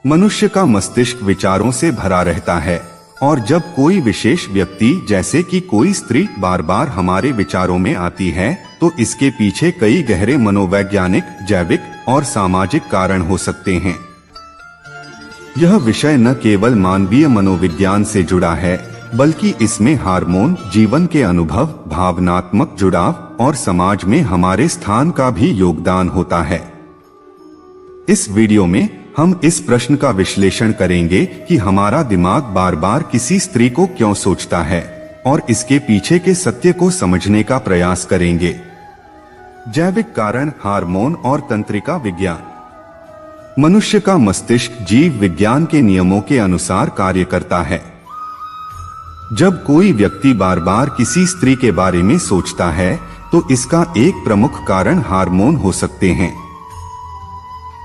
मनुष्य का मस्तिष्क विचारों से भरा रहता है और जब कोई विशेष व्यक्ति जैसे कि कोई स्त्री बार बार हमारे विचारों में आती है तो इसके पीछे कई गहरे मनोवैज्ञानिक, जैविक और सामाजिक कारण हो सकते हैं। यह विषय न केवल मानवीय मनोविज्ञान से जुड़ा है बल्कि इसमें हार्मोन, जीवन के अनुभव, भावनात्मक जुड़ाव और समाज में हमारे स्थान का भी योगदान होता है। इस वीडियो में हम इस प्रश्न का विश्लेषण करेंगे कि हमारा दिमाग बार बार किसी स्त्री को क्यों सोचता है और इसके पीछे के सत्य को समझने का प्रयास करेंगे। जैविक कारण, हार्मोन और तंत्रिका विज्ञान। मनुष्य का मस्तिष्क जीव विज्ञान के नियमों के अनुसार कार्य करता है। जब कोई व्यक्ति बार बार किसी स्त्री के बारे में सोचता है तो इसका एक प्रमुख कारण हार्मोन हो सकते हैं।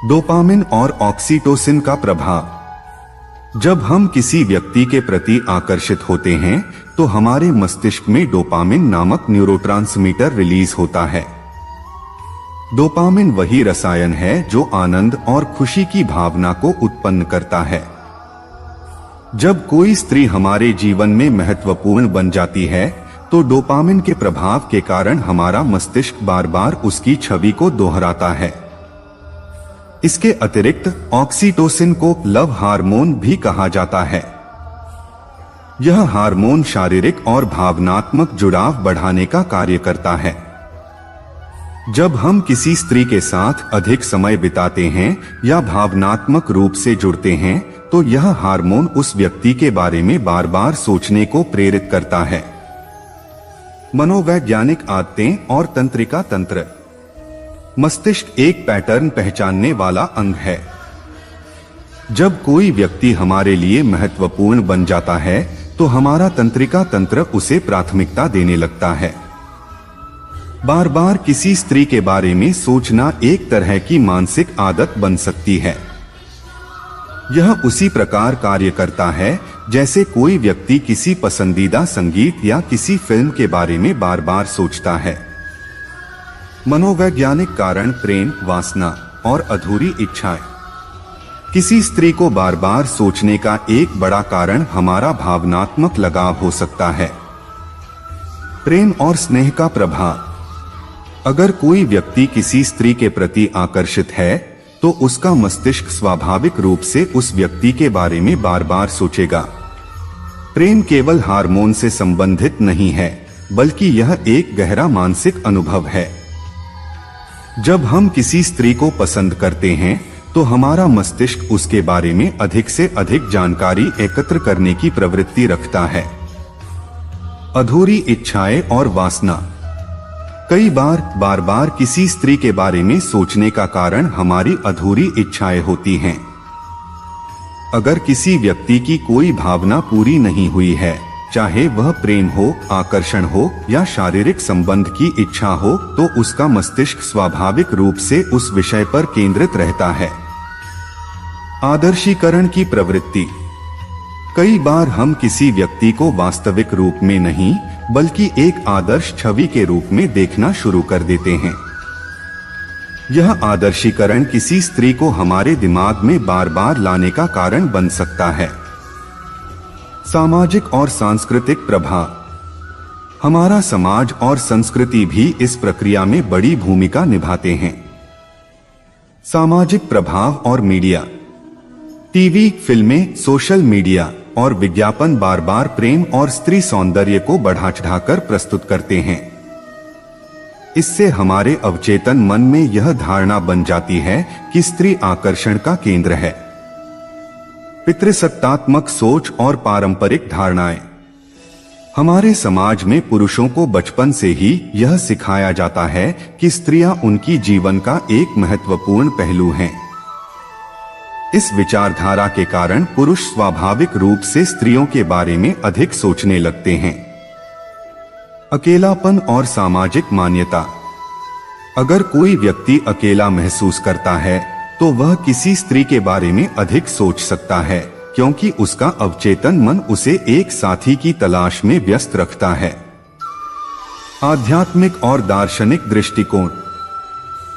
डोपामिन और ऑक्सीटोसिन का प्रभाव। जब हम किसी व्यक्ति के प्रति आकर्षित होते हैं तो हमारे मस्तिष्क में डोपामिन नामक न्यूरोट्रांसमीटर रिलीज होता है। डोपामिन वही रसायन है जो आनंद और खुशी की भावना को उत्पन्न करता है। जब कोई स्त्री हमारे जीवन में महत्वपूर्ण बन जाती है तो डोपामिन के प्रभाव के कारण हमारा मस्तिष्क बार बार उसकी छवि को दोहराता है। इसके अतिरिक्त ऑक्सीटोसिन को लव हार्मोन भी कहा जाता है। यह हार्मोन शारीरिक और भावनात्मक जुड़ाव बढ़ाने का कार्य करता है। जब हम किसी स्त्री के साथ अधिक समय बिताते हैं या भावनात्मक रूप से जुड़ते हैं तो यह हार्मोन उस व्यक्ति के बारे में बार बार सोचने को प्रेरित करता है। मनोवैज्ञानिक आदतें और तंत्रिका तंत्र। मस्तिष्क एक पैटर्न पहचानने वाला अंग है। जब कोई व्यक्ति हमारे लिए महत्वपूर्ण बन जाता है तो हमारा तंत्रिका तंत्र उसे प्राथमिकता देने लगता है। बार बार किसी स्त्री के बारे में सोचना एक तरह की मानसिक आदत बन सकती है। यह उसी प्रकार कार्य करता है जैसे कोई व्यक्ति किसी पसंदीदा संगीत या किसी फिल्म के बारे में बार बार सोचता है। मनोवैज्ञानिक कारण, प्रेम, वासना और अधूरी इच्छाएं। किसी स्त्री को बार बार सोचने का एक बड़ा कारण हमारा भावनात्मक लगाव हो सकता है। प्रेम और स्नेह का प्रभाव। अगर कोई व्यक्ति किसी स्त्री के प्रति आकर्षित है तो उसका मस्तिष्क स्वाभाविक रूप से उस व्यक्ति के बारे में बार बार सोचेगा। प्रेम केवल हार्मोन से संबंधित नहीं है बल्कि यह एक गहरा मानसिक अनुभव है। जब हम किसी स्त्री को पसंद करते हैं तो हमारा मस्तिष्क उसके बारे में अधिक से अधिक जानकारी एकत्र करने की प्रवृत्ति रखता है। अधूरी इच्छाएं और वासना। कई बार बार किसी स्त्री के बारे में सोचने का कारण हमारी अधूरी इच्छाएं होती हैं। अगर किसी व्यक्ति की कोई भावना पूरी नहीं हुई है, चाहे वह प्रेम हो, आकर्षण हो या शारीरिक संबंध की इच्छा हो, तो उसका मस्तिष्क स्वाभाविक रूप से उस विषय पर केंद्रित रहता है। आदर्शीकरण की प्रवृत्ति। कई बार हम किसी व्यक्ति को वास्तविक रूप में नहीं बल्कि एक आदर्श छवि के रूप में देखना शुरू कर देते हैं। यह आदर्शीकरण किसी स्त्री को हमारे दिमाग में बार बार लाने का कारण बन सकता है। सामाजिक और सांस्कृतिक प्रभाव। हमारा समाज और संस्कृति भी इस प्रक्रिया में बड़ी भूमिका निभाते हैं। सामाजिक प्रभाव और मीडिया। टीवी, फिल्में, सोशल मीडिया और विज्ञापन बार बार प्रेम और स्त्री सौंदर्य को बढ़ा चढ़ाकर प्रस्तुत करते हैं। इससे हमारे अवचेतन मन में यह धारणा बन जाती है कि स्त्री आकर्षण का केंद्र है। पितृसत्तात्मक सोच और पारंपरिक धारणाएं। हमारे समाज में पुरुषों को बचपन से ही यह सिखाया जाता है कि स्त्रियां उनकी जीवन का एक महत्वपूर्ण पहलू हैं। इस विचारधारा के कारण पुरुष स्वाभाविक रूप से स्त्रियों के बारे में अधिक सोचने लगते हैं। अकेलापन और सामाजिक मान्यता। अगर कोई व्यक्ति अकेला महसूस करता है तो वह किसी स्त्री के बारे में अधिक सोच सकता है क्योंकि उसका अवचेतन मन उसे एक साथी की तलाश में व्यस्त रखता है। आध्यात्मिक और दार्शनिक दृष्टिकोण।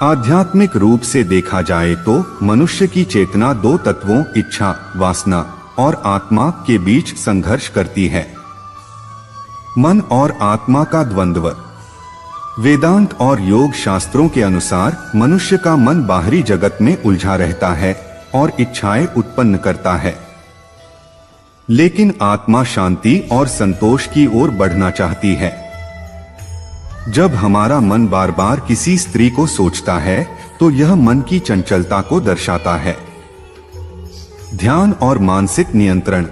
आध्यात्मिक रूप से देखा जाए तो मनुष्य की चेतना दो तत्वों इच्छा, वासना और आत्मा के बीच संघर्ष करती है। मन और आत्मा का द्वंद्व। वेदांत और योग शास्त्रों के अनुसार मनुष्य का मन बाहरी जगत में उलझा रहता है और इच्छाएं उत्पन्न करता है, लेकिन आत्मा शांति और संतोष की ओर बढ़ना चाहती है। जब हमारा मन बार बार किसी स्त्री को सोचता है तो यह मन की चंचलता को दर्शाता है। ध्यान और मानसिक नियंत्रण।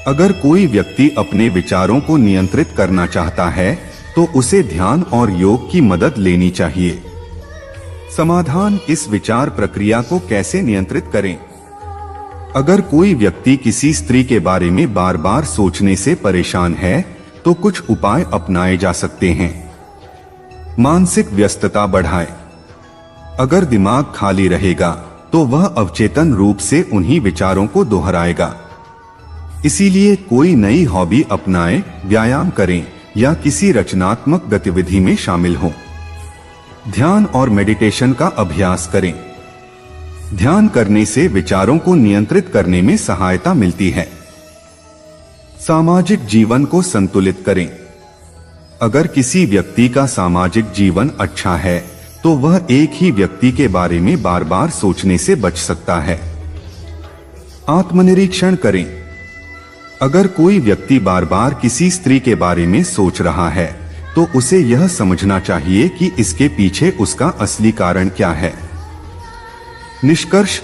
अगर कोई व्यक्ति अपने विचारों को नियंत्रित करना चाहता है तो उसे ध्यान और योग की मदद लेनी चाहिए। समाधान। इस विचार प्रक्रिया को कैसे नियंत्रित करें? अगर कोई व्यक्ति किसी स्त्री के बारे में बार बार सोचने से परेशान है तो कुछ उपाय अपनाए जा सकते हैं। मानसिक व्यस्तता बढ़ाएं। अगर दिमाग खाली रहेगा तो वह अवचेतन रूप से उन्हीं विचारों को दोहराएगा। इसीलिए कोई नई हॉबी अपनाएं, व्यायाम करें या किसी रचनात्मक गतिविधि में शामिल हों। ध्यान और मेडिटेशन का अभ्यास करें। ध्यान करने से विचारों को नियंत्रित करने में सहायता मिलती है। सामाजिक जीवन को संतुलित करें। अगर किसी व्यक्ति का सामाजिक जीवन अच्छा है तो वह एक ही व्यक्ति के बारे में बार बार सोचने से बच सकता है। आत्मनिरीक्षण करें। अगर कोई व्यक्ति बार बार किसी स्त्री के बारे में सोच रहा है तो उसे यह समझना चाहिए कि इसके पीछे उसका असली कारण क्या है। निष्कर्ष।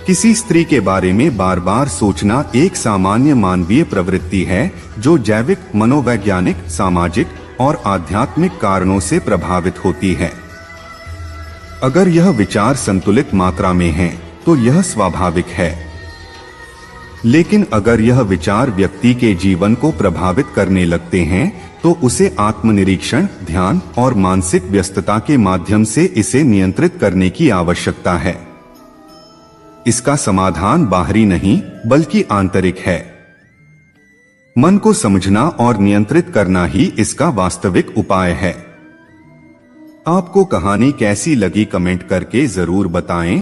किसी स्त्री के बारे में बार बार सोचना एक सामान्य मानवीय प्रवृत्ति है जो जैविक, मनोवैज्ञानिक, सामाजिक और आध्यात्मिक कारणों से प्रभावित होती है। अगर यह विचार संतुलित मात्रा में है तो यह स्वाभाविक है, लेकिन अगर यह विचार व्यक्ति के जीवन को प्रभावित करने लगते हैं तो उसे आत्मनिरीक्षण, ध्यान और मानसिक व्यस्तता के माध्यम से इसे नियंत्रित करने की आवश्यकता है। इसका समाधान बाहरी नहीं बल्कि आंतरिक है। मन को समझना और नियंत्रित करना ही इसका वास्तविक उपाय है। आपको कहानी कैसी लगी कमेंट करके जरूर बताएं।